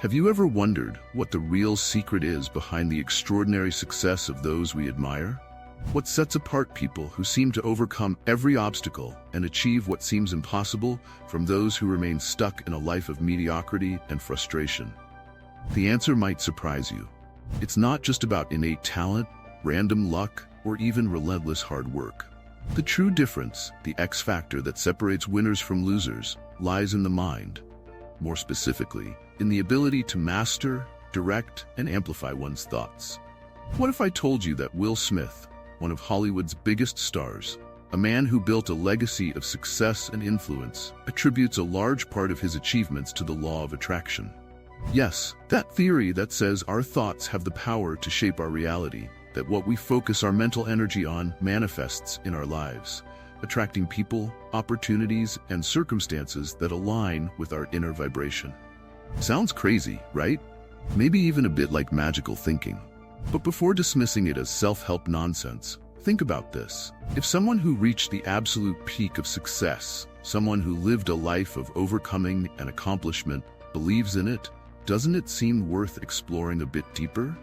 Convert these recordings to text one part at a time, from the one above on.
Have you ever wondered what the real secret is behind the extraordinary success of those we admire? What sets apart people who seem to overcome every obstacle and achieve what seems impossible from those who remain stuck in a life of mediocrity and frustration? The answer might surprise you. It's not just about innate talent, random luck, or even relentless hard work. The true difference, the X factor that separates winners from losers, lies in the mind. More specifically, in the ability to master, direct, and amplify one's thoughts. What if I told you that Will Smith, one of Hollywood's biggest stars, a man who built a legacy of success and influence, attributes a large part of his achievements to the law of attraction? Yes, that theory that says our thoughts have the power to shape our reality, that what we focus our mental energy on manifests in our lives, attracting people, opportunities, and circumstances that align with our inner vibration. Sounds crazy, right? Maybe even a bit like magical thinking. But before dismissing it as self-help nonsense, think about this. If someone who reached the absolute peak of success, someone who lived a life of overcoming and accomplishment, believes in it, doesn't it seem worth exploring a bit deeper?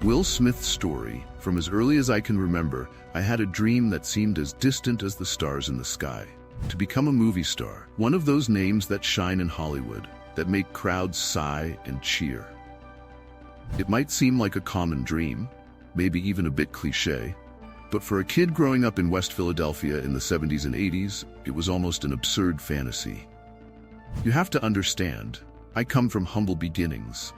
Will Smith's story, from as early as I can remember, I had a dream that seemed as distant as the stars in the sky. To become a movie star, one of those names that shine in Hollywood, that make crowds sigh and cheer. It might seem like a common dream, maybe even a bit cliché, but for a kid growing up in West Philadelphia in the 70s and 80s, it was almost an absurd fantasy. You have to understand, I come from humble beginnings.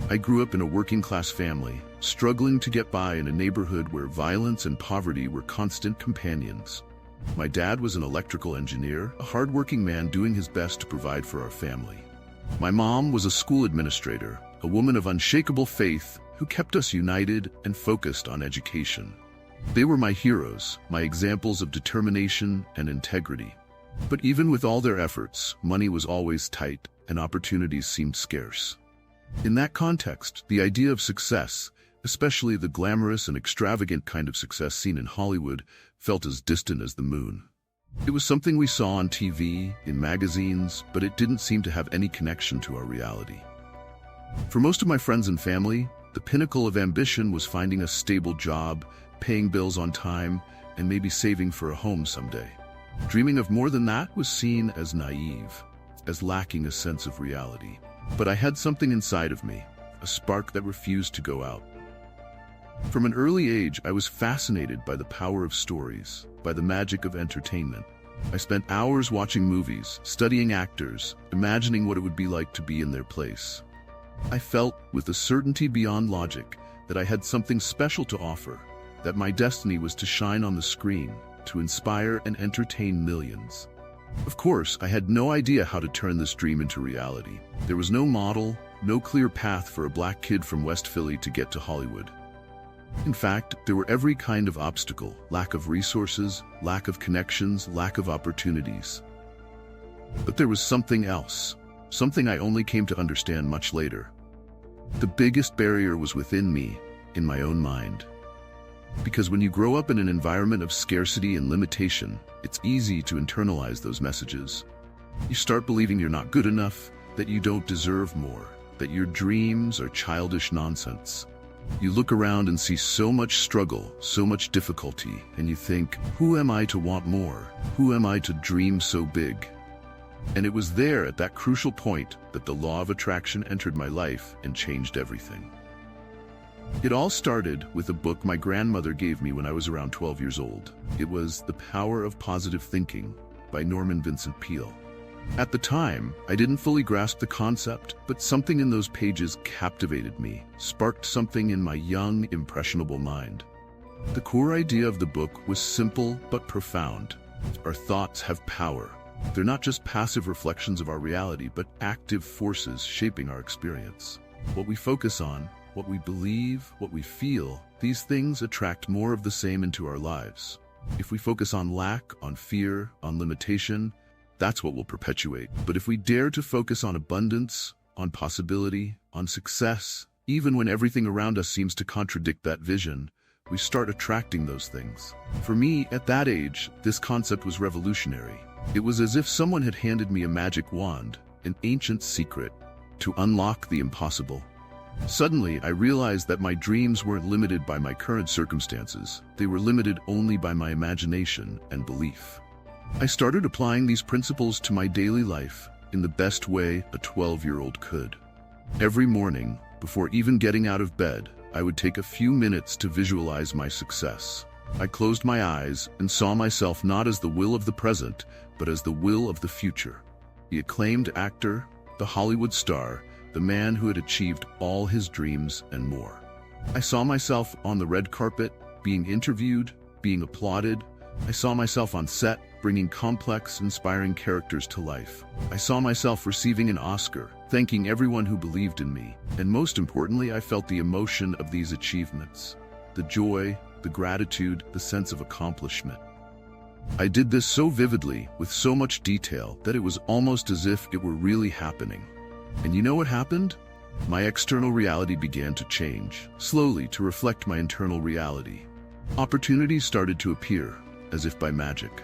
I grew up in a working-class family, struggling to get by in a neighborhood where violence and poverty were constant companions. My dad was an electrical engineer, a hard-working man doing his best to provide for our family. My mom was a school administrator, a woman of unshakable faith who kept us united and focused on education. They were my heroes, my examples of determination and integrity. But even with all their efforts, money was always tight and opportunities seemed scarce. In that context, the idea of success, especially the glamorous and extravagant kind of success seen in Hollywood, felt as distant as the moon. It was something we saw on TV, in magazines, but it didn't seem to have any connection to our reality. For most of my friends and family, the pinnacle of ambition was finding a stable job, paying bills on time, and maybe saving for a home someday. Dreaming of more than that was seen as naive, as lacking a sense of reality. But I had something inside of me, a spark that refused to go out. From an early age, I was fascinated by the power of stories, by the magic of entertainment. I spent hours watching movies, studying actors, imagining what it would be like to be in their place. I felt, with a certainty beyond logic, that I had something special to offer, that my destiny was to shine on the screen, to inspire and entertain millions. Of course, I had no idea how to turn this dream into reality. There was no model, no clear path for a black kid from West Philly to get to Hollywood. In fact, there were every kind of obstacle: lack of resources, lack of connections, lack of opportunities. But there was something else, something I only came to understand much later. The biggest barrier was within me, in my own mind. Because when you grow up in an environment of scarcity and limitation, it's easy to internalize those messages. You start believing you're not good enough, that you don't deserve more, that your dreams are childish nonsense. You look around and see so much struggle, so much difficulty, and you think, who am I to want more? Who am I to dream so big? And it was there, at that crucial point, that the law of attraction entered my life and changed everything. It all started with a book my grandmother gave me when I was around 12 years old. It was The Power of Positive Thinking by Norman Vincent Peale. At the time, I didn't fully grasp the concept, but something in those pages captivated me, sparked something in my young, impressionable mind. The core idea of the book was simple but profound. Our thoughts have power. They're not just passive reflections of our reality, but active forces shaping our experience. What we focus on, what we believe, what we feel, these things attract more of the same into our lives. If we focus on lack, on fear, on limitation, that's what will perpetuate. But if we dare to focus on abundance, on possibility, on success, even when everything around us seems to contradict that vision, we start attracting those things. For me, at that age, this concept was revolutionary. It was as if someone had handed me a magic wand, an ancient secret, to unlock the impossible. Suddenly, I realized that my dreams weren't limited by my current circumstances. They were limited only by my imagination and belief. I started applying these principles to my daily life in the best way a 12-year-old could. Every morning, before even getting out of bed, I would take a few minutes to visualize my success. I closed my eyes and saw myself not as the will of the present, but as the will of the future. The acclaimed actor, the Hollywood star, the man who had achieved all his dreams and more. I saw myself on the red carpet, being interviewed, being applauded. I saw myself on set, bringing complex, inspiring characters to life. I saw myself receiving an Oscar, thanking everyone who believed in me. And most importantly, I felt the emotion of these achievements. The joy, the gratitude, the sense of accomplishment. I did this so vividly, with so much detail, that it was almost as if it were really happening. And you know what happened? My external reality began to change, slowly to reflect my internal reality. Opportunities started to appear, as if by magic.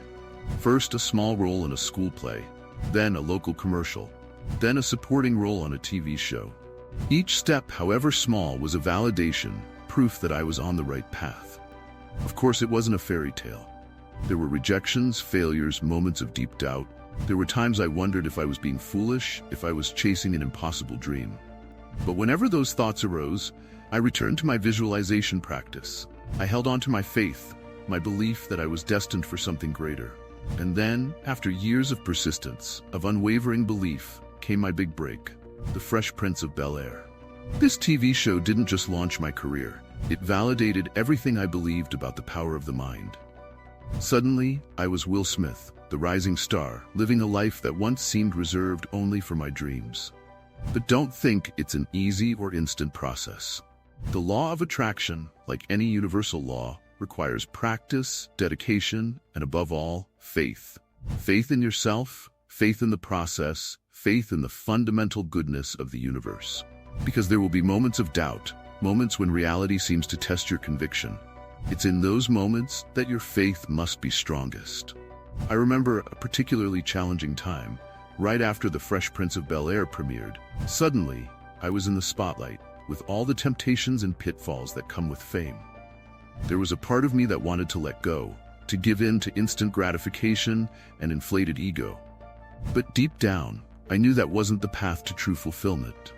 First, a small role in a school play, then a local commercial, then a supporting role on a TV show. Each step, however small, was a validation, proof that I was on the right path. Of course, it wasn't a fairy tale. There were rejections, failures, moments of deep doubt. There were times I wondered if I was being foolish, if I was chasing an impossible dream. But whenever those thoughts arose, I returned to my visualization practice. I held on to my faith, my belief that I was destined for something greater. And then, after years of persistence, of unwavering belief, came my big break, The Fresh Prince of Bel-Air. This TV show didn't just launch my career, it validated everything I believed about the power of the mind. Suddenly, I was Will Smith, the rising star, living a life that once seemed reserved only for my dreams. But don't think it's an easy or instant process. The law of attraction, like any universal law, requires practice, dedication, and above all, faith. Faith in yourself, faith in the process, faith in the fundamental goodness of the universe. Because there will be moments of doubt, moments when reality seems to test your conviction. It's in those moments that your faith must be strongest. I remember a particularly challenging time, right after The Fresh Prince of Bel-Air premiered. Suddenly, I was in the spotlight, with all the temptations and pitfalls that come with fame. There was a part of me that wanted to let go, to give in to instant gratification and inflated ego. But deep down, I knew that wasn't the path to true fulfillment.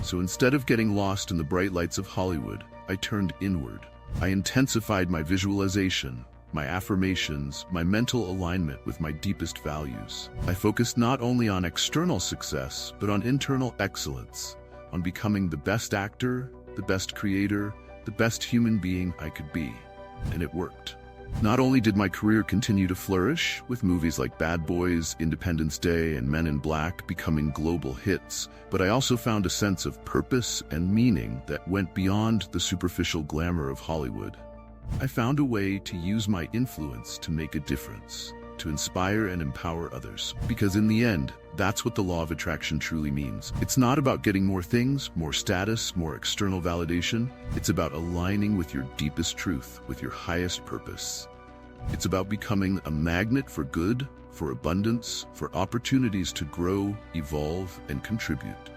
So instead of getting lost in the bright lights of Hollywood, I turned inward. I intensified my visualization, my affirmations, my mental alignment with my deepest values. I focused not only on external success, but on internal excellence, on becoming the best actor, the best creator, the best human being I could be. And it worked. Not only did my career continue to flourish, with movies like Bad Boys, Independence Day, and Men in Black becoming global hits, but I also found a sense of purpose and meaning that went beyond the superficial glamour of Hollywood. I found a way to use my influence to make a difference, to inspire and empower others. Because in the end, that's what the law of attraction truly means. It's not about getting more things, more status, more external validation. It's about aligning with your deepest truth, with your highest purpose. It's about becoming a magnet for good, for abundance, for opportunities to grow, evolve, and contribute.